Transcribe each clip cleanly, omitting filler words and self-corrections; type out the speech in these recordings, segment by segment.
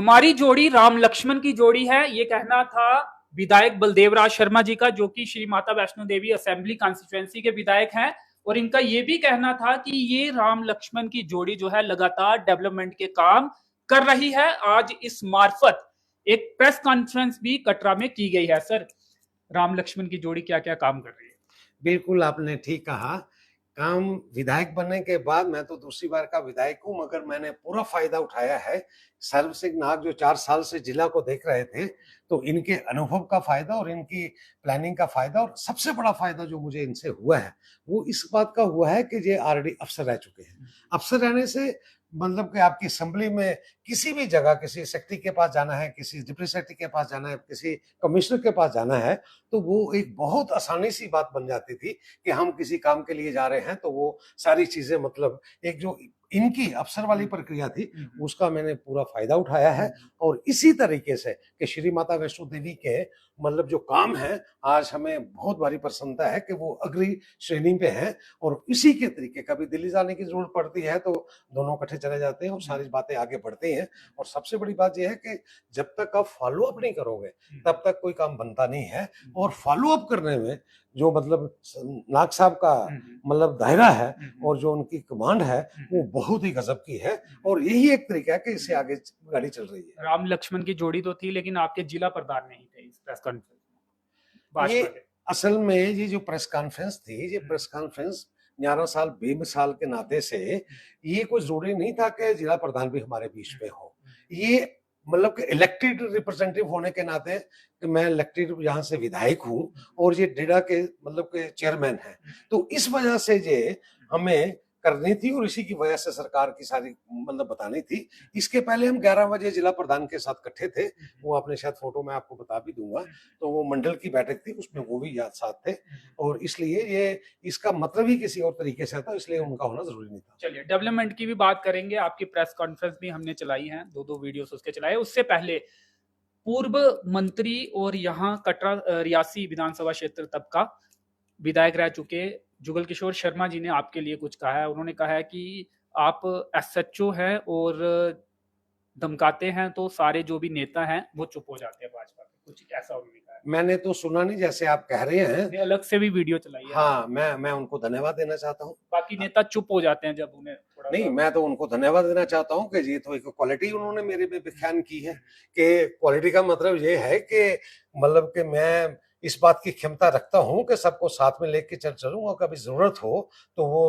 हमारी जोड़ी राम लक्ष्मण की जोड़ी है, ये कहना था विधायक बलदेव राज शर्मा जी का, जो कि श्री माता वैष्णो देवी असेंबली कॉन्स्टिट्यूएंसी के विधायक हैं। और इनका ये भी कहना था कि ये राम लक्ष्मण की जोड़ी जो है लगातार डेवलपमेंट के काम कर रही है। आज इस मार्फत एक प्रेस कॉन्फ्रेंस भी कटरा में की गई है। सर, राम लक्ष्मण की जोड़ी क्या क्या काम कर रही है? बिल्कुल आपने ठीक कहा। काम विधायक बनने के बाद मैं तो दूसरी बार का विधायक हूं, मगर मैंने पूरा फायदा उठाया है। सर्व सिंह नाग जो 4 साल से जिला को देख रहे थे, तो इनके अनुभव का फायदा और इनकी प्लानिंग का फायदा, और सबसे बड़ा फायदा जो मुझे इनसे हुआ है वो इस बात का हुआ है कि ये ऑलरेडी अफसर रह चुके हैं। अफसर रहने से मतलब कि आपकी असेंबली में किसी भी जगह, किसी सेक्रेटरी के पास जाना है, किसी डिप्टी सेक्रेटरी के पास जाना है, किसी कमिश्नर के पास जाना है, तो वो एक बहुत आसानी सी बात बन जाती थी कि हम किसी काम के लिए जा रहे हैं, तो वो सारी चीजें मतलब एक जो इनकी अफसर वाली प्रक्रिया थी उसका मैंने पूरा फायदा उठाया है। और इसी तरीके से कि श्री माता वैष्णो देवी के मतलब जो काम है, आज हमें बहुत भारी प्रसन्नता है कि वो अग्री श्रेणी पे हैं। और इसी के तरीके कभी दिल्ली जाने की जरूरत पड़ती है तो दोनों इकट्ठे चले जाते हैं और सारी बातें आगे बढ़ती हैं। और सबसे बड़ी बात यह है कि जब तक आप फॉलो अप नहीं करोगे तब तक कोई काम बनता नहीं है। और फॉलो अप करने में जो मतलब नाग साहब का मतलब दायरा है और जो उनकी कमांड है वो बहुत ही गजब की है। और यही एक तरीका है कि इससे आगे गाड़ी चल रही है। राम लक्ष्मण की जोड़ी तो थी, लेकिन आपके जिला प्रधान नहीं थे इस प्रेस कॉन्फ्रेंस ये में। असल में ये जो प्रेस कॉन्फ्रेंस थी, ये प्रेस कॉन्फ्रेंस 11 साल बेमिसाल के नाते से ये कोई जरूरी नहीं था कि जिला प्रधान भी हमारे बीच में हो। ये मतलब कि इलेक्टेड रिप्रेजेंटेटिव होने के नाते कि मैं इलेक्टेड यहाँ से विधायक हूँ और ये डेरा के मतलब के चेयरमैन हैं, तो इस वजह से ये हमें करनी थी और इसी की वजह से सरकार की सारी मतलब बतानी थी। इसके पहले हम 11 बजे जिला प्रधान के साथ इकट्ठे थे, वो आपने शायद फोटो में आपको बता भी दूंगा। तो वो मंडल की बैठक थी, उसमें वो भी याद साथ थे और इसलिए ये इसका मतलब ही किसी और तरीके से था, इसलिए उनका होना जरूरी नहीं था। चलिए, डेवलपमेंट की भी बात करेंगे। आपकी प्रेस कॉन्फ्रेंस भी हमने चलाई है, दो वीडियोस उसके चलाए। उससे पहले पूर्व मंत्री और यहाँ कटरा रियासी विधानसभा क्षेत्र तब का विधायक रह चुके जुगल किशोर शर्मा जी ने आपके लिए कुछ कहा है। उन्होंने कहा है कि आप एसएचओ हैं और धमकाते हैं तो सारे जो भी नेता हैं वो चुप हो जाते हैं भाजपा के, कुछ ऐसा उन्होंने कहा है। मैंने तो सुना नहीं, जैसे आप कह रहे हैं। अलग से भी वीडियो चलाई है। हाँ, मैं उनको धन्यवाद देना चाहता हूँ। बाकी नेता चुप हो जाते हैं जब उन्हें थोड़ा नहीं, मैं तो उनको धन्यवाद देना चाहता हूँ कि ये तो एक क्वालिटी उन्होंने मेरे में व्याख्यान की है कि क्वालिटी का मतलब ये है कि मतलब कि मैं इस बात की क्षमता रखता हूँ कि सबको साथ में लेके चलूं और कभी जरूरत हो तो वो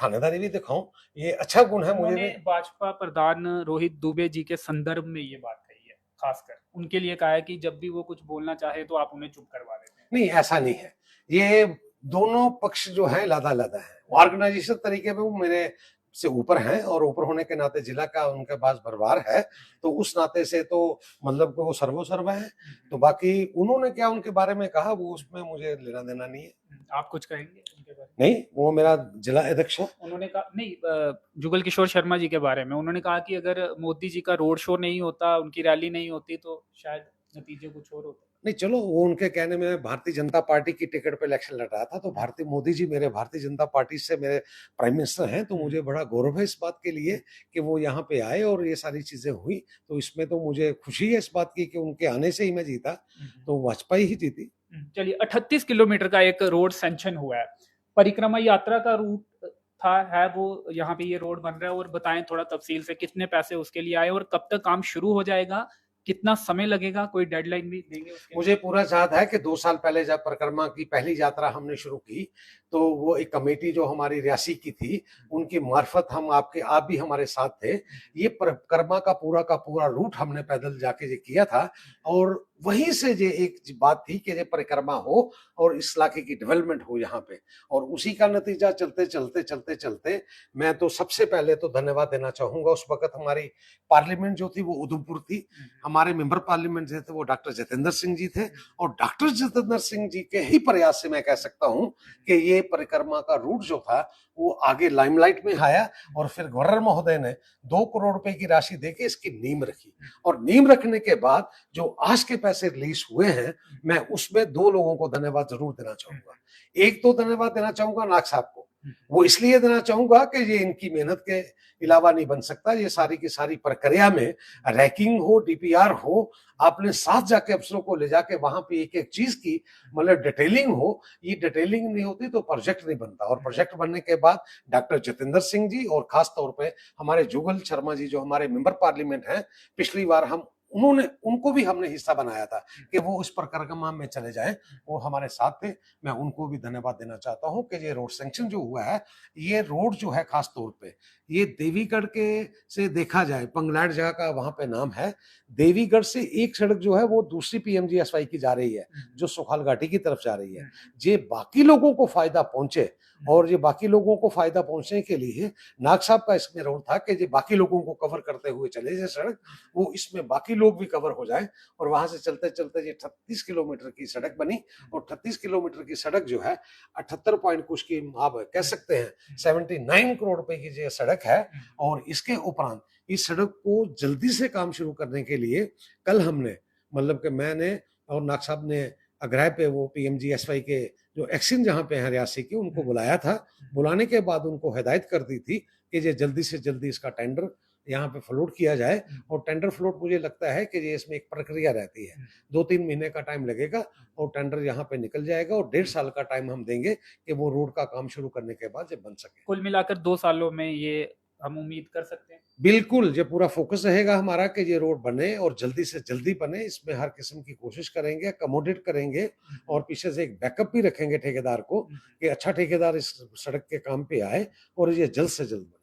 थानेदारी भी दिखाऊं। ये अच्छा गुण है मुझे भी। भाजपा प्रधान रोहित दुबे जी के संदर्भ में ये बात कही है, खासकर उनके लिए कहा है कि जब भी वो कुछ बोलना चाहे तो आप उन्हें चुप करवा देते हैं। नहीं, ऐसा नहीं है। ये दोनों पक्ष जो है लादा लादा है। ऑर्गेनाइजेशन तरीके में वो मेरे से ऊपर हैं और ऊपर होने के नाते जिला का उनके पास परिवार है, तो उस नाते से तो मतलब वो सर्वोसर्वा है। तो बाकी उन्होंने क्या उनके बारे में कहा वो उसमें मुझे लेना देना नहीं है। आप कुछ कहेंगे उनके बारे में? नहीं, वो मेरा जिला अध्यक्ष है। उन्होंने कहा नहीं, जुगल किशोर शर्मा जी के बारे में उन्होंने कहा कि अगर मोदी जी का रोड शो नहीं होता, उनकी रैली नहीं होती तो शायद नतीजे कुछ और होते। नहीं, चलो वो उनके कहने में भारतीय जनता पार्टी की टिकट पे इलेक्शन लड़ रहा था, तो भारतीय मोदी जी मेरे भारतीय जनता पार्टी से मेरे प्राइम मिनिस्टर हैं, तो मुझे बड़ा गौरव है इस बात के लिए कि वो यहाँ पे आए और ये सारी चीजें हुई। तो इसमें तो मुझे खुशी है इस बात की कि उनके आने से ही मैं जीता, तो वाजपेयी ही जीती। चलिए, 38 किलोमीटर का एक रोड सैंक्शन हुआ है, परिक्रमा यात्रा का रूट था है वो, यहाँ पे ये रोड बन रहा है। और बताएं थोड़ा तफसील से कितने पैसे उसके लिए आए और कब तक काम शुरू हो जाएगा, कितना समय लगेगा, कोई डेडलाइन भी देंगे उसके? मुझे पूरा याद है कि 2 साल पहले जब परिक्रमा की पहली यात्रा हमने शुरू की, तो वो एक कमेटी जो हमारी रियासी की थी उनकी मार्फत हम आप भी हमारे साथ थे। ये परिक्रमा का पूरा रूट हमने पैदल जाके ये किया था और वहीं से ये एक बात थी कि ये परिक्रमा हो और इस इलाके की डेवलपमेंट हो यहाँ पे। और उसी का नतीजा चलते मैं तो सबसे पहले तो धन्यवाद देना चाहूंगा। उस वक्त हमारी पार्लियामेंट जो थी वो उधमपुर थी, हमारे मेंबर पार्लियामेंट जो थे वो डॉक्टर जितेंद्र सिंह जी थे और डॉक्टर जितेंद्र सिंह जी के ही प्रयास से मैं कह सकता हूँ कि ये परिक्रमा का रूट जो था वो आगे लाइमलाइट में आया। और फिर गवर्नर महोदय ने 2 करोड़ रुपए की राशि देके इसकी नींव रखी और नींव रखने के बाद जो आज के पैसे रिलीज हुए हैं, मैं उसमें 2 लोगों को धन्यवाद जरूर देना चाहूंगा। एक तो धन्यवाद देना चाहूंगा नाग साहब को वो इसलिए देना चाहूंगा कि ये इनकी मेहनत के अलावा नहीं बन सकता। ये सारी की सारी प्रक्रिया में रैंकिंग हो, डीपीआर हो, आपने साथ जाके अफसरों को ले जाके वहां पे एक एक चीज की मतलब डिटेलिंग हो। ये डिटेलिंग नहीं होती तो प्रोजेक्ट नहीं बनता, और प्रोजेक्ट बनने के बाद डॉक्टर जितेंद्र सिंह जी और खास तौर पे हमारे जुगल शर्मा जी जो हमारे मेंबर पार्लियामेंट हैं, पिछली बार हम उनको भी हमने हिस्सा बनाया था कि वो इस परिक्रमा में चले जाएं, वो हमारे साथ थे। मैं उनको भी धन्यवाद देना चाहता हूं कि ये रोड सैंक्शन जो हुआ है, ये रोड जो है खास तौर पे ये देवीगढ़ के से देखा जाए, पंगलाट जगह का वहां पे नाम है, देवीगढ़ से एक सड़क जो है वो दूसरी पीएमजीएसवाई की जा रही है जो सुखाल घाटी की तरफ जा रही है। ये बाकी लोगों को फायदा पहुंचे, और ये बाकी लोगों को फायदा पहुंचने के लिए नाग साहब का इसमें रोल था कि ये बाकी लोगों को कवर करते हुए चले जाए सड़क, वो इसमें बाकी लोग भी कवर हो जाए। और वहां से चलते चलते ये 38 किलोमीटर की सड़क बनी, और 38 किलोमीटर की सड़क जो है 78 पॉइंट कुछ की आप कह सकते हैं 79 करोड़ रुपए की जो सड़क है। और इसके उपरांत इस सड़क को जल्दी से काम शुरू करने के लिए कल हमने मतलब कि मैंने और नाग साहब ने आग्रह पे वो पीएमजीएसवाई के जो एक्शन जहां पे है रियासी की, उनको बुलाया था। बुलाने के बाद उनको हिदायत कर दी थी कि ये जल्दी से जल्दी इसका टेंडर यहाँ पे फ्लोट किया जाए। और टेंडर फ्लोट मुझे लगता है कि ये इसमें एक प्रक्रिया रहती है, 2-3 महीने का टाइम लगेगा और टेंडर यहाँ पे निकल जाएगा, और 1.5 साल का टाइम हम देंगे कि वो रोड का काम शुरू करने के बाद ये बन सके। कुल मिलाकर 2 सालों में ये हम उम्मीद कर सकते हैं। बिल्कुल, ये पूरा फोकस रहेगा हमारा कि ये रोड बने और जल्दी से जल्दी बने। इसमें हर किस्म की कोशिश करेंगे, अकोमोडेट करेंगे, और पीछे से एक बैकअप भी रखेंगे ठेकेदार को कि अच्छा ठेकेदार इस सड़क के काम पे आए और ये जल्द से जल्द बने।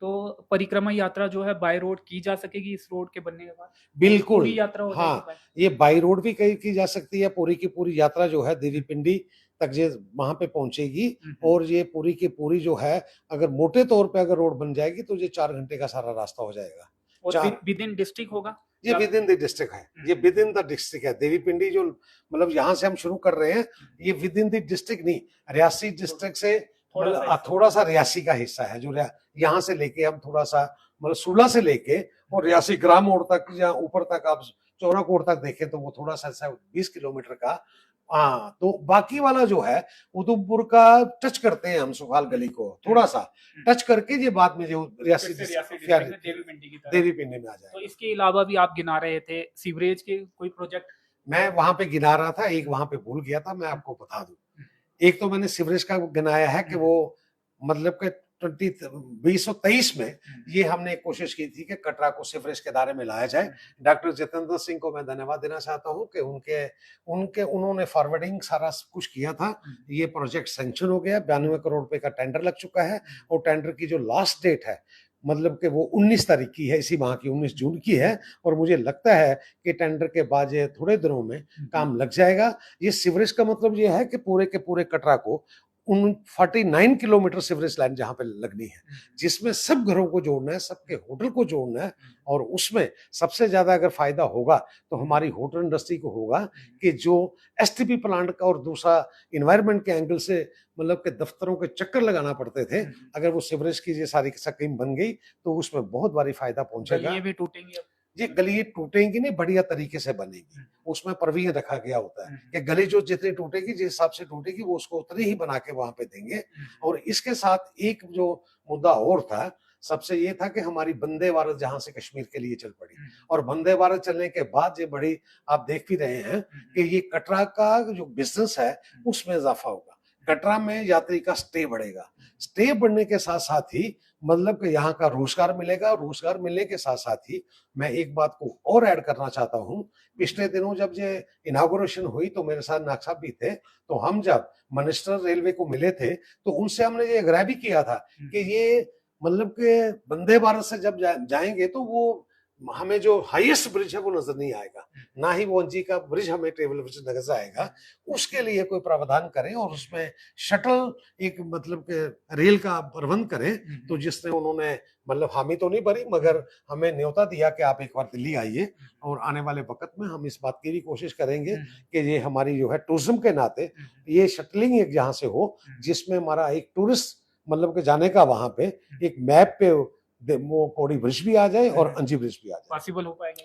तो परिक्रमा यात्रा जो है बाय रोड की जा सकेगी इस रोड के बनने के बाद? बिल्कुल, पूरी यात्रा हो जाएगी हाँ, बाय? ये बाई रोड भी की जा सकती है। पूरी की पूरी यात्रा जो है देवी पिंडी तक ये वहां पे पहुंचेगी, और ये पूरी की पूरी जो है अगर मोटे तौर पे अगर रोड बन जाएगी तो ये 4 घंटे का सारा रास्ता हो जाएगा। और विद इन डिस्ट्रिक्ट होगा? ये विद इन द डिस्ट्रिक्ट है, ये विद इन द डिस्ट्रिक्ट है। देवी पिंडी जो मतलब यहाँ से हम शुरू कर रहे हैं, ये विद इन द डिस्ट्रिक्ट नहीं, रियासी डिस्ट्रिक्ट से थोड़ा सा रियासी का हिस्सा है, जो यहाँ से लेके हम थोड़ा सा मतलब सूला से लेके और रियासी ग्राम मोड़ तक या ऊपर तक आप चौराकोट तक देखें तो वो थोड़ा सा 20 किलोमीटर का। हाँ, तो बाकी वाला जो है उधमपुर का टच करते हैं हम, सुखाल गली को थोड़ा सा टच करके ये बाद में जो रियासी देवी पिंडी में आ जाए। तो इसके अलावा भी आप गिना रहे थे सीवरेज के कोई प्रोजेक्ट? मैं वहां पे गिना रहा था, एक वहां पे भूल गया था, मैं आपको बता दूं। एक तो मैंने सीवरेज का गिनाया है कि वो मतलब के 2023 में ये हमने कोशिश की थी कि कटरा को सीवरेज के दायरे में लाया जाए। डॉक्टर जितेंद्र सिंह को मैं धन्यवाद देना चाहता हूं कि उन्होंने फॉरवर्डिंग सारा कुछ किया था। ये प्रोजेक्ट सैंक्शन हो गया, 92 करोड़ रुपए का टेंडर लग चुका है, और टेंडर की जो लास्ट डेट है मतलब कि वो 19 तारीख की है, इसी माह की 19 जून की है। और मुझे लगता है कि टेंडर के बाद ये थोड़े दिनों में काम लग जाएगा। ये सीवरेज का मतलब ये है कि पूरे के पूरे कटरा को 49 किलोमीटर सीवरेज लाइन जहां पे लगनी है, जिसमें सब घरों को जोड़ना है, सबके होटल को जोड़ना है। और उसमें सबसे ज्यादा अगर फायदा होगा तो हमारी होटल इंडस्ट्री को होगा कि जो एसटीपी प्लांट का और दूसरा इन्वायरमेंट के एंगल से मतलब के दफ्तरों के चक्कर लगाना पड़ते थे, अगर वो सीवरेज की ये सारी स्कीम बन गई तो उसमें बहुत भारी फायदा पहुंचेगा। ये भी टूटेंगे अब? ये गली टूटेंगी नहीं, बढ़िया तरीके से बनेगी। उसमें प्रवीण रखा गया होता है कि गली जो जितनी टूटेगी, जिस हिसाब से टूटेगी, वो उसको उतनी ही बना के वहां पे देंगे। और इसके साथ एक जो मुद्दा और था, सबसे ये था कि हमारी वंदे भारत जहां से कश्मीर के लिए चल पड़ी, और वंदे भारत चलने के बाद ये बड़ी आप देख भी रहे हैं कि ये कटरा का जो बिजनेस है उसमें इजाफा होगा। कटरा में यात्री का स्टे बढ़ेगा। स्टे बढ़ने के साथ साथ ही मतलब कि यहाँ का रोजगार मिलेगा। रोजगार मिलने के साथ साथ ही मैं एक बात को और ऐड करना चाहता हूँ। पिछले दिनों जब ये इनागोरेशन हुई तो मेरे साथ नाग साहब भी थे, तो हम जब मिनिस्टर रेलवे को मिले थे तो उनसे हमने ये आग्रह भी किया था कि ये मतलब के वंदे भारत से जब जाएंगे तो वो हमें जो हाईएस्ट ब्रिज है वो नजर नहीं आएगा, ना ही वो अंजी का ब्रिज हमें टेबल ब्रिज नजर आएगा। उसके लिए कोई प्रावधान करें और उसमें शटल एक मतलब के रेल का प्रबंध करें। तो जिसने उन्होंने मतलब हामी तो नहीं भरी, मगर हमें न्योता दिया कि आप एक बार दिल्ली आइए, और आने वाले वक्त में हम इस बात की भी कोशिश करेंगे कि ये हमारी जो है टूरिज्म के नाते ये शटलिंग एक जहां से हो, जिसमें हमारा एक टूरिस्ट मतलब के जाने का वहां पे एक मैप पे वो कोड़ी ब्रिज भी आ जाए और अंजी ब्रिज भी आ जाए। पॉसिबल हो पाएगा?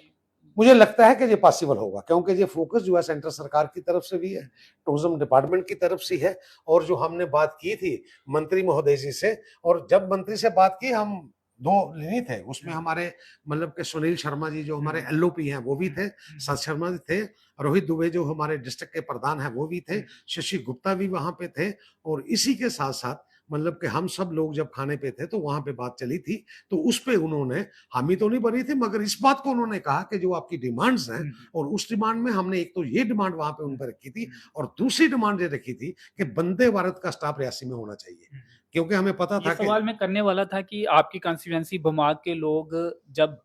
मुझे लगता है कि ये पॉसिबल होगा, क्योंकि ये फोकस जो है सेंट्रल सरकार की तरफ से भी है, टूरिज्म डिपार्टमेंट की तरफ से है, और जो हमने बात की थी मंत्री महोदय जी से, और जब मंत्री से बात की हम 2 लेनी थे, उसमें हमारे मतलब के सुनील शर्मा जी जो हमारे एलओपी हैं वो भी थे, सत शर्मा जी थे, रोहित दुबे जो हमारे डिस्ट्रिक्ट के प्रधान हैं वो भी थे, शशि गुप्ता भी वहां पे थे, और इसी के साथ साथ मतलब कि हम सब लोग जब खाने पे थे तो वहां पे बात चली थी, तो उस पे उन्होंने हामी तो नहीं बनी थी, मगर इस बात को उन्होंने कहा कि जो आपकी डिमांड्स हैं, और उस डिमांड में हमने एक तो ये डिमांड वहां पे उन पर रखी थी, और दूसरी डिमांड ये रखी थी कि वंदे भारत का स्टाफ रियासी में होना चाहिए, क्योंकि हमें पता था ये सवाल मैं करने वाला था कि आपकी कॉन्स्टिट्यूएंसी बमाग के लोग जब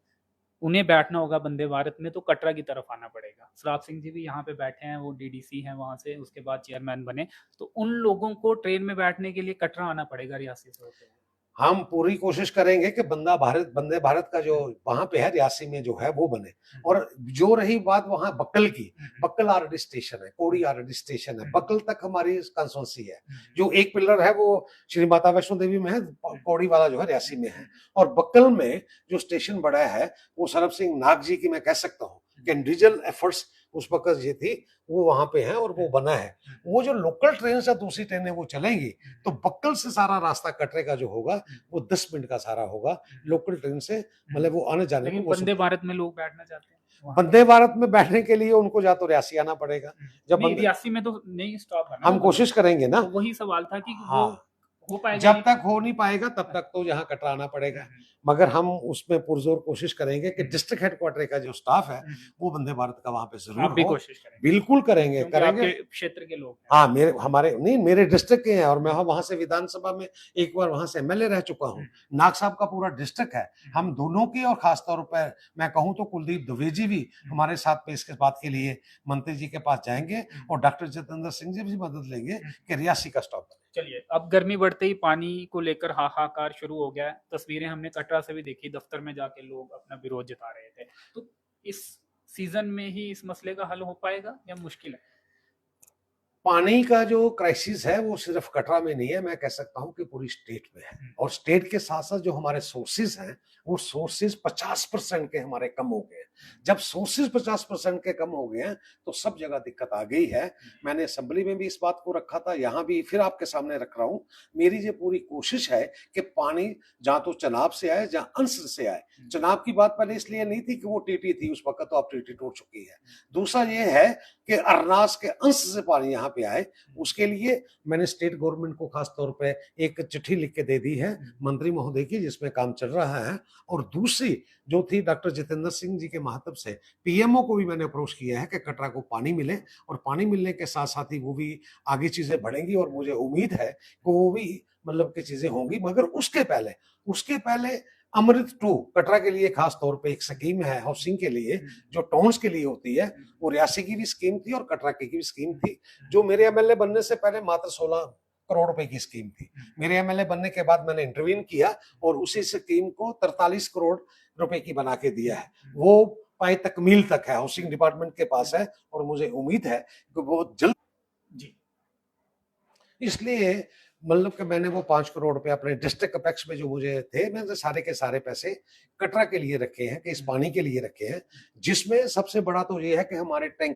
उन्हें बैठना होगा वंदे भारत में तो कटरा की तरफ आना पड़ेगा। सराब सिंह जी भी यहाँ पे बैठे हैं, वो डीडीसी हैं वहां से, उसके बाद चेयरमैन बने, तो उन लोगों को ट्रेन में बैठने के लिए कटरा आना पड़ेगा रियासी से होते हुए। हम पूरी कोशिश करेंगे कि वंदे भारत का जो वहां पे है रियासी में जो है वो बने। और जो रही बात वहां बक्कल की, बक्कल आरडी स्टेशन है, कोड़ी आरडी स्टेशन है, बक्कल तक हमारी कंसोंसी है। जो एक पिलर है वो श्री माता वैष्णो देवी में है, कोड़ी वाला जो है रियासी में है। और बक्कल में जो स्टेशन बड़ा है वो सरब सिंह नाग जी की मैं कह सकता हूँ कि इंडिविजुअल एफर्ट्स उस वक्त ये थी वो वहां पे है और वो बना है। वो जो लोकल ट्रेन से दूसरी ट्रेनें वो चलेंगी तो बक्कल से सारा रास्ता कटरे का जो होगा वो 10 मिनट का सारा होगा लोकल ट्रेन से, मतलब वो आने जाने लेकिन में। वंदे भारत में लोग बैठना चाहते हैं, वंदे भारत में बैठने के लिए उनको या तो रियासी आना पड़ेगा, जब रियासी में तो नहीं स्टॉप है ना, हम कोशिश करेंगे ना, तो वही सवाल था कि हाँ, वो हो पाएगा, जब तक हो नहीं पाएगा तब तक तो यहाँ कटरा आना पड़ेगा। मगर हम उसमें पुरजोर कोशिश करेंगे कि डिस्ट्रिक्ट हेडक्वार्टर का जो स्टाफ है वो वंदे भारत का वहां पे जरूर आप भी हो। कोशिश करेंगे, बिल्कुल करेंगे आपके क्षेत्र के लोग। हाँ, मेरे डिस्ट्रिक्ट के हैं, और मैं वहां से विधानसभा में एक बार वहां से एमएलए रह चुका हूँ। नाग साहब का पूरा डिस्ट्रिक्ट है, हम दोनों की, और खासतौर पर मैं कहूँ तो कुलदीप दुबे जी भी हमारे साथ पे इसके बात के लिए मंत्री जी के पास जाएंगे, और डॉक्टर जितेंद्र सिंह जी भी मदद लेंगे कि रियासी का स्टॉप। चलिए, अब गर्मी बढ़ते ही पानी को लेकर हाहाकार शुरू हो गया है। तस्वीरें हमने कटरा से भी देखी, दफ्तर में जाके लोग अपना विरोध जता रहे थे। तो इस सीजन में ही इस मसले का हल हो पाएगा या मुश्किल है? पानी का जो क्राइसिस है वो सिर्फ कटरा में नहीं है, मैं कह सकता हूँ कि पूरी स्टेट में है। और स्टेट के साथ साथ जो हमारे सोर्सेज हैं वो सोर्सेज 50% के हमारे कम हो गए हैं। जब सोर्सेज 50% के कम हो गए हैं तो सब जगह दिक्कत आ गई है। मैंने असेंबली में भी इस बात को रखा था, यहाँ भी फिर आपके सामने रख रहा हूँ। मेरी ये पूरी कोशिश है कि पानी जहाँ तो चनाब से आए, जहाँ अंश से आए। चनाब की बात पहले इसलिए नहीं थी कि वो टीटी थी उस वक्त, तो अब टीटी टूट चुकी है। दूसरा ये है कि अरनास के अंश से पानी यहाँ पे आए, उसके लिए मैंने स्टेट गवर्नमेंट को खास तौर पे एक चिट्ठी लिख के दे दी है मंत्री महोदय की, जिसमें काम चल रहा है। और दूसरी जो थी डॉक्टर जितेंद्र सिंह जी के माध्यम से पीएमओ को भी मैंने अप्रोच किया है कि कटरा को पानी मिले, और पानी मिलने के साथ साथ ही वो भी आगे चीजें बढ़ेंगी, और मुझे उम्मीद है कि वो भी मतलब की चीजें होंगी। मगर उसके पहले अमृत 2 कटरा के लिए खास तौर पे एक स्कीम है हाउसिंग के लिए, जो टाउन्स के लिए होती है। वो रियासी की भी स्कीम थी और कटरा की भी स्कीम थी, जो मेरे एमएलए बनने से पहले मात्र 16 करोड़ रुपए की स्कीम थी। मेरे एमएलए बनने के बाद मैंने इंटरवीन किया और उसी स्कीम को 43 करोड़ रुपए की बना के दिया है। वो पाए तकमील तक है, हाउसिंग डिपार्टमेंट के पास है, और मुझे उम्मीद है कि बहुत जल्द जी, इसलिए मतलब कि मैंने वो 5 करोड़ रुपए अपने डिस्ट्रिक्ट अपेक्स में जो मुझे थे, मैंने सारे के सारे पैसे कटरा के लिए रखे हैं, कि इस पानी के लिए रखे हैं। जिसमें सबसे बड़ा तो ये है कि हमारे टैंक